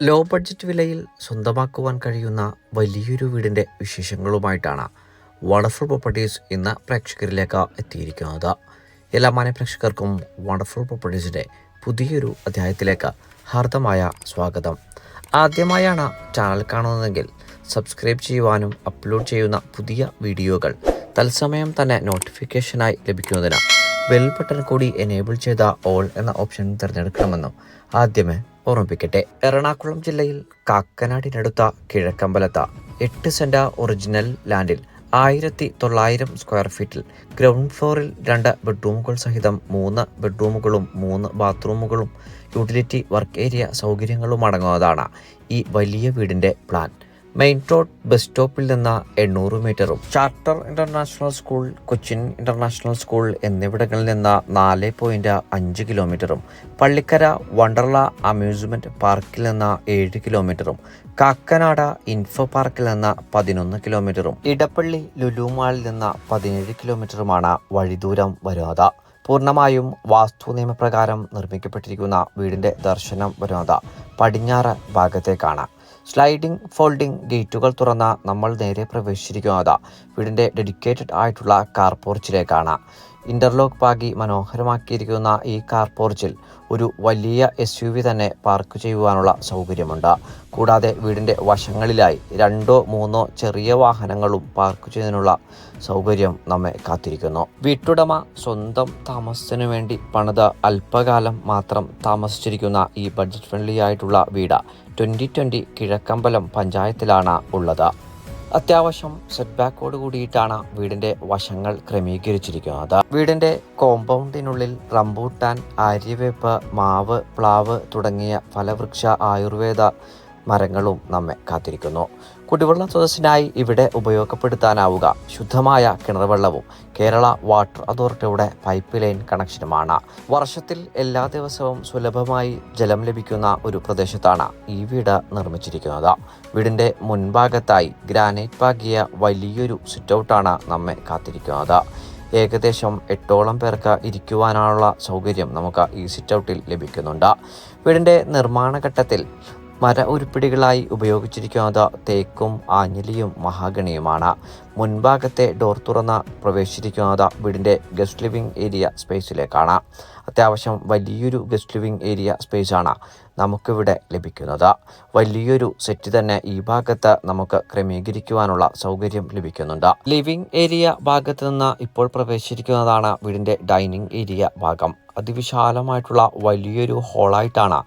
Low budget വിലയിൽ സ്വന്തമാക്കുവാൻ കഴിയുന്ന വലിയൊരു വീടിൻ്റെ വിശേഷങ്ങളുമായിട്ടാണ് വണ്ടർഫുൾ പ്രോപ്പർട്ടീസ് ഇന്ന് പ്രേക്ഷകരിലേക്ക് എത്തിയിരിക്കുന്നത്. എല്ലാ മാന്യ പ്രേക്ഷകർക്കും വണ്ടർഫുൾ പ്രോപ്പർട്ടീസിൻ്റെ പുതിയൊരു അധ്യായത്തിലേക്ക് ഹാർദമായ സ്വാഗതം. ആദ്യമായാണ് ചാനൽ കാണുന്നതെങ്കിൽ സബ്സ്ക്രൈബ് ചെയ്യുവാനും അപ്ലോഡ് ചെയ്യുന്ന പുതിയ വീഡിയോകൾ തത്സമയം തന്നെ നോട്ടിഫിക്കേഷനായി ലഭിക്കുന്നതിന് ബെൽ ബട്ടൺ കൂടി എനേബിൾ ചെയ്ത ഓൾ എന്ന ഓപ്ഷൻ തിരഞ്ഞെടുക്കണമെന്നും ആദ്യമേ ഓർമ്മിപ്പിക്കട്ടെ. എറണാകുളം ജില്ലയിൽ കാക്കനാടിനടുത്ത കിഴക്കമ്പലത്ത് 8 സെന്റ് ഒറിജിനൽ ലാൻഡിൽ 1900 സ്ക്വയർ ഫീറ്റിൽ ഗ്രൗണ്ട് ഫ്ലോറിൽ 2 ബെഡ്റൂമുകൾ സഹിതം 3 ബെഡ്റൂമുകളും 3 ബാത്റൂമുകളും യൂട്ടിലിറ്റി വർക്ക് ഏരിയ സൗകര്യങ്ങളും അടങ്ങുന്നതാണ് ഈ വലിയ വീടിൻ്റെ പ്ലാൻ. മെയിൻ റോഡ് ബസ് സ്റ്റോപ്പിൽ നിന്ന് 800 മീറ്ററും charter international school, Cochin international school എന്നിവിടങ്ങളിൽ നിന്ന് 4.5 കിലോമീറ്ററും, പള്ളിക്കര വണ്ടർല അമ്യൂസ്മെന്റ് പാർക്കിൽ നിന്ന് 7 കിലോമീറ്ററും, കാക്കനാട് ഇൻഫോ പാർക്കിൽ നിന്ന് 11 കിലോമീറ്ററും, ഇടപ്പള്ളി ലുലു മാളിൽ നിന്ന് 17 കിലോമീറ്ററുമാണ് വഴിദൂരം വരുന്നത്. പൂർണ്ണമായും വാസ്തു നിയമപ്രകാരം നിർമ്മിക്കപ്പെട്ടിരിക്കുന്ന വീടിന്റെ ദർശനം വരുന്നത് പടിഞ്ഞാറ് ഭാഗത്തേക്കാണ്. സ്ലൈഡിംഗ് ഫോൾഡിംഗ് ഗേറ്റുകൾ തുറന്ന് നമ്മൾ നേരെ പ്രവേശിച്ചിരിക്കുന്നത് വീടിന്റെ ഡെഡിക്കേറ്റഡ് ആയിട്ടുള്ള കാർ പോർച്ചിലേക്കാണ്. ഇന്റർലോക്ക് പാകി മനോഹരമാക്കിയിരിക്കുന്ന ഈ കാർ പോർച്ചിൽ ഒരു വലിയ SUV തന്നെ പാർക്ക് ചെയ്യുവാനുള്ള സൗകര്യമുണ്ട്. കൂടാതെ വീടിന്റെ വശങ്ങളിലായി 2-3 ചെറിയ വാഹനങ്ങളും പാർക്ക് ചെയ്യുന്നതിനുള്ള സൗകര്യം നമ്മെ കാത്തിരിക്കുന്നു. വീട്ടുടമ സ്വന്തം താമസത്തിനു വേണ്ടി പണിത് അല്പകാലം മാത്രം താമസിച്ചിരിക്കുന്ന ഈ ബഡ്ജറ്റ് ഫ്രണ്ട്ലി ആയിട്ടുള്ള വീട് 2020 കിഴക്കമ്പലം പഞ്ചായത്തിലാണ് ഉള്ളത്. അത്യാവശ്യം സെറ്റ് ബാക്കോട് കൂടിയിട്ടാണ് വീടിന്റെ വശങ്ങൾ ക്രമീകരിച്ചിരിക്കുന്നത്. വീടിന്റെ കോമ്പൗണ്ടിനുള്ളിൽ റംബൂട്ടാൻ, ആര്യവേപ്പ്, മാവ്, പ്ലാവ് തുടങ്ങിയ ഫലവൃക്ഷ ആയുർവേദ മരങ്ങളും നമ്മെ കാത്തിരിക്കുന്നു. കുടിവെള്ള സ്രോതസ്സിനായി ഇവിടെ ഉപയോഗപ്പെടുത്താനാവുക ശുദ്ധമായ കിണർവെള്ളവും കേരള വാട്ടർ അതോറിറ്റിയുടെ പൈപ്പ് ലൈൻ കണക്ഷനുമാണ്. വർഷത്തിൽ എല്ലാ ദിവസവും സുലഭമായി ജലം ലഭിക്കുന്ന ഒരു പ്രദേശത്താണ് ഈ വീട് നിർമ്മിച്ചിരിക്കുന്നത്. വീടിന്റെ മുൻഭാഗത്തായി ഗ്രാനൈറ്റ് പാകിയ വലിയൊരു സിറ്റൗട്ടാണ് നമ്മെ കാത്തിരിക്കുന്നത്. ഏകദേശം 8ഓളം പേർക്ക് ഇരിക്കുവാനുള്ള സൗകര്യം നമുക്ക് ഈ സിറ്റൗട്ടിൽ ലഭിക്കുന്നുണ്ട്. വീടിന്റെ നിർമ്മാണ ഘട്ടത്തിൽ മര ഉരുപ്പിടികളായി ഉപയോഗിച്ചിരിക്കുന്നത് തേക്കും ആഞ്ഞിലിയും മഹാഗണിയുമാണ്. മുൻഭാഗത്തെ ഡോർ തുറന്ന് പ്രവേശിച്ചിരിക്കുന്നത് വീടിൻ്റെ ഗസ്റ്റ് ലിവിംഗ് ഏരിയ സ്പേസിലേക്കാണ്. അത്യാവശ്യം വലിയൊരു ഗസ്റ്റ് ലിവിംഗ് ഏരിയ സ്പേസാണ് നമുക്കിവിടെ ലഭിക്കുന്നത്. വലിയൊരു സെറ്റ് തന്നെ ഈ ഭാഗത്ത് നമുക്ക് ക്രമീകരിക്കുവാനുള്ള സൗകര്യം ലഭിക്കുന്നുണ്ട്. ലിവിംഗ് ഏരിയ ഭാഗത്ത് നിന്ന് ഇപ്പോൾ പ്രവേശിച്ചിരിക്കുന്നതാണ് വീടിൻ്റെ ഡൈനിങ് ഏരിയ ഭാഗം. അതിവിശാലമായിട്ടുള്ള വലിയൊരു ഹോളായിട്ടാണ്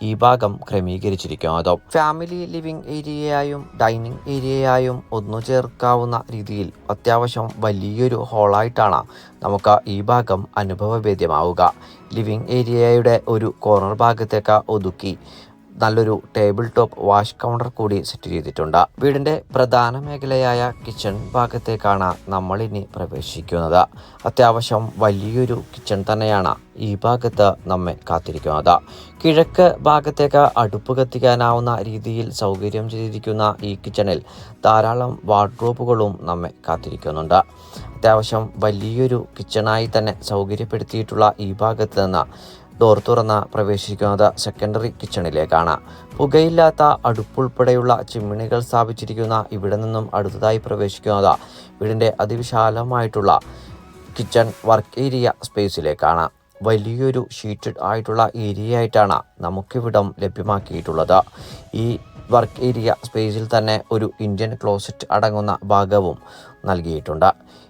ഈ ഭാഗം ക്രമീകരിച്ചിരിക്കുന്നത്. ഫാമിലി ലിവിംഗ് ഏരിയയായും ഡൈനിങ് ഏരിയയായും ഒന്നു ചേർക്കാവുന്ന രീതിയിൽ അത്യാവശ്യം വലിയൊരു ഹോളായിട്ടാണ് നമുക്ക് ഈ ഭാഗം അനുഭവവേദ്യമാവുക. ലിവിംഗ് ഏരിയയുടെ ഒരു കോർണർ ഭാഗത്തേക്ക് ഒതുക്കി നല്ലൊരു ടേബിൾ ടോപ്പ് വാഷ് കൗണ്ടർ കൂടി സെറ്റ് ചെയ്തിട്ടുണ്ട്. വീടിന്റെ പ്രധാന മേഖലയായ കിച്ചൺ ഭാഗത്തേക്കാണ് നമ്മൾ ഇനി പ്രവേശിക്കുന്നത്. അത്യാവശ്യം വലിയൊരു കിച്ചൺ തന്നെയാണ് ഈ ഭാഗത്ത് നമ്മെ കാത്തിരിക്കുന്നത്. കിഴക്ക് ഭാഗത്തേക്ക് അടുപ്പ് കത്തിക്കാനാവുന്ന രീതിയിൽ സൗകര്യം ചെയ്തിരിക്കുന്ന ഈ കിച്ചണിൽ ധാരാളം വാർഡ്രോബുകളും നമ്മെ കാത്തിരിക്കുന്നുണ്ട്. അത്യാവശ്യം വലിയൊരു കിച്ചണായി തന്നെ സൗകര്യപ്പെടുത്തിയിട്ടുള്ള ഈ ഭാഗത്ത് നിന്ന് ഡോർ തുറന്ന് പ്രവേശിക്കുന്നത് സെക്കൻഡറി കിച്ചണിലേക്കാണ്. പുകയില്ലാത്ത അടുപ്പുൾപ്പെടെയുള്ള ചിമ്മിണികൾ സ്ഥാപിച്ചിരിക്കുന്ന ഇവിടെ നിന്നും അടുത്തതായി പ്രവേശിക്കുന്നത് വീടിൻ്റെ അതിവിശാലമായിട്ടുള്ള കിച്ചൺ വർക്ക് ഏരിയ സ്പേസിലേക്കാണ്. വലിയൊരു ഷീറ്റഡ് ആയിട്ടുള്ള ഏരിയ ആയിട്ടാണ് നമുക്കിവിടം ലഭ്യമാക്കിയിട്ടുള്ളത്. ഈ വർക്ക് ഏരിയ സ്പേസിൽ തന്നെ ഒരു ഇന്ത്യൻ ക്ലോസറ്റ് അടങ്ങുന്ന ഭാഗവും നൽകിയിട്ടുണ്ട്.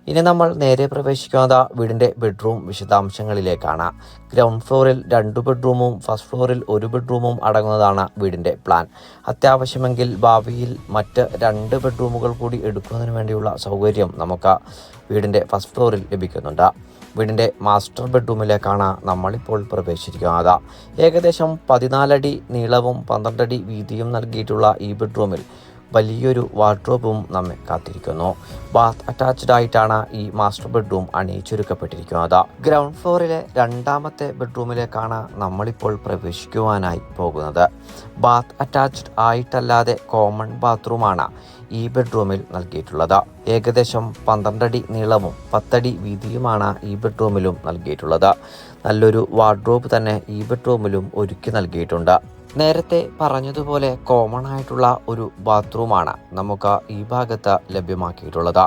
ഇനി നമ്മൾ നേരെ പ്രവേശിക്കുന്നത് വീടിൻ്റെ ബെഡ്റൂം വിശദാംശങ്ങളിലേക്കാണ്. ഗ്രൗണ്ട് ഫ്ലോറിൽ 2 ബെഡ്റൂമും ഫസ്റ്റ് ഫ്ലോറിൽ 1 ബെഡ്റൂമും അടങ്ങുന്നതാണ് വീടിൻ്റെ പ്ലാൻ. അത്യാവശ്യമെങ്കിൽ ഭാവിയിൽ മറ്റ് 2 ബെഡ്റൂമുകൾ കൂടി എടുക്കുന്നതിന് വേണ്ടിയുള്ള സൗകര്യം നമുക്ക് വീടിൻ്റെ ഫസ്റ്റ് ഫ്ലോറിൽ ലഭിക്കുന്നുണ്ട്. വീടിൻ്റെ മാസ്റ്റർ ബെഡ്റൂമിലേക്കാണ് നമ്മളിപ്പോൾ പ്രവേശിച്ചിരിക്കുന്നത്. ഏകദേശം 14 അടി നീളവും 12 അടി വീതിയും നൽകിയിട്ടുള്ള ഈ ബെഡ്റൂമിൽ വലിയൊരു വാർഡ്രോബും നമ്മെ കാത്തിരിക്കുന്നു. ബാത്ത് അറ്റാച്ച്ഡ് ആയിട്ടാണ് ഈ മാസ്റ്റർ ബെഡ്റൂം അണിയിച്ചൊരുക്കപ്പെട്ടിരിക്കുന്നത്. ഗ്രൗണ്ട് ഫ്ലോറിലെ 2ാമത്തെ ബെഡ്റൂമിലേക്കാണ് നമ്മളിപ്പോൾ പ്രവേശിക്കുവാനായി പോകുന്നത്. ബാത്ത് അറ്റാച്ച്ഡ് ആയിട്ടല്ലാതെ കോമൺ ബാത്റൂമാണ് ഈ ബെഡ്റൂമിൽ നൽകിയിട്ടുള്ളത്. ഏകദേശം 12 അടി നീളവും 10 അടി വീതിയുമാണ് ഈ ബെഡ്റൂമിലും നൽകിയിട്ടുള്ളത്. നല്ലൊരു വാർഡ്രോബ് തന്നെ ഈ ബെഡ്റൂമിലും ഒരുക്കി നൽകിയിട്ടുണ്ട്. നേരത്തെ പറഞ്ഞതുപോലെ കോമൺ ആയിട്ടുള്ള ഒരു ബാത്റൂമാണ് നമുക്ക് ഈ ഭാഗത്ത് ലഭ്യമാക്കിയിട്ടുള്ളത്.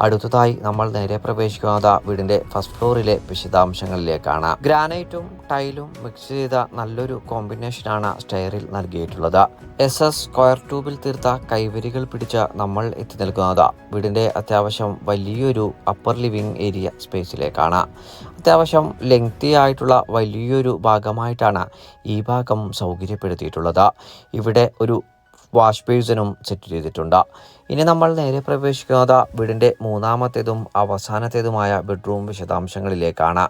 അടുത്തതായി നമ്മൾ നേരെ പ്രവേശിക്കുന്നത് വീടിന്റെ ഫസ്റ്റ് ഫ്ലോറിലെ വിശദാംശങ്ങളിലേക്കാണ്. ഗ്രാനൈറ്റും ടൈലും മിക്സ് ചെയ്ത നല്ലൊരു കോമ്പിനേഷനാണ് സ്റ്റെയറിൽ നൽകിയിട്ടുള്ളത്. സ്ക്വയർ ട്യൂബിൽ തീർത്ത കൈവരികൾ പിടിച്ച് നമ്മൾ എത്തി നിൽക്കുന്നത് വീടിന്റെ അത്യാവശ്യം വലിയൊരു അപ്പർ ലിവിംഗ് ഏരിയ സ്പേസിലേക്കാണ്. അത്യാവശ്യം ലെങ്തി ആയിട്ടുള്ള വലിയൊരു ഭാഗമായിട്ടാണ് ഈ ഭാഗം സൗകര്യപ്പെടുത്തിയിട്ടുള്ളത്. ഇവിടെ ഒരു വാഷ് ബേസിനും സെറ്റ് ചെയ്തിട്ടുണ്ട്. ഇനി നമ്മൾ നേരെ പ്രവേശിക്കുന്നത് വീടിൻ്റെ മൂന്നാമത്തേതും അവസാനത്തേതുമായ ബെഡ്റൂം വിശദാംശങ്ങളിലേക്കാണ്.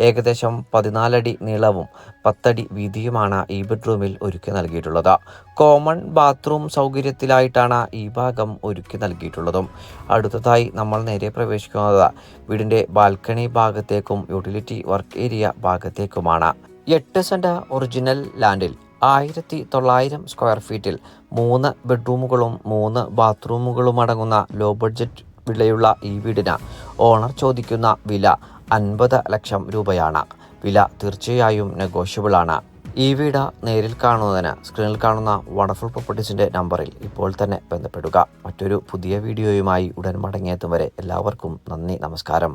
ഏകദേശം 14 അടി നീളവും 10 അടി വീതിയുമാണ് ഈ ബെഡ്റൂമിൽ ഒരുക്കി നൽകിയിട്ടുള്ളത്. കോമൺ ബാത്റൂം സൗകര്യത്തിലായിട്ടാണ് ഈ ഭാഗം ഒരുക്കി നൽകിയിട്ടുള്ളതും. അടുത്തതായി നമ്മൾ നേരെ പ്രവേശിക്കുന്നത് വീടിൻ്റെ ബാൽക്കണി ഭാഗത്തേക്കും യൂട്ടിലിറ്റി വർക്ക് ഏരിയ ഭാഗത്തേക്കുമാണ്. 8 സെന്റ് ഒറിജിനൽ ലാൻഡിൽ 1900 സ്ക്വയർ ഫീറ്റിൽ 3 ബെഡ്റൂമുകളും 3 ബാത്റൂമുകളും അടങ്ങുന്ന ലോ ബഡ്ജറ്റ് വിലയുള്ള ഈ വീടിന് ഓണർ ചോദിക്കുന്ന വില 50 ലക്ഷം രൂപയാണ്. വില തീർച്ചയായും നെഗോഷ്യബിൾ ആണ്. ഈ വീട് നേരിൽ കാണുന്നതിന് സ്ക്രീനിൽ കാണുന്ന വണ്ടർഫുൾ പ്രോപ്പർട്ടീസിൻ്റെ നമ്പറിൽ ഇപ്പോൾ തന്നെ ബന്ധപ്പെടുക. മറ്റൊരു പുതിയ വീഡിയോയുമായി ഉടൻ മടങ്ങിയെത്തും വരെ എല്ലാവർക്കും നന്ദി, നമസ്കാരം.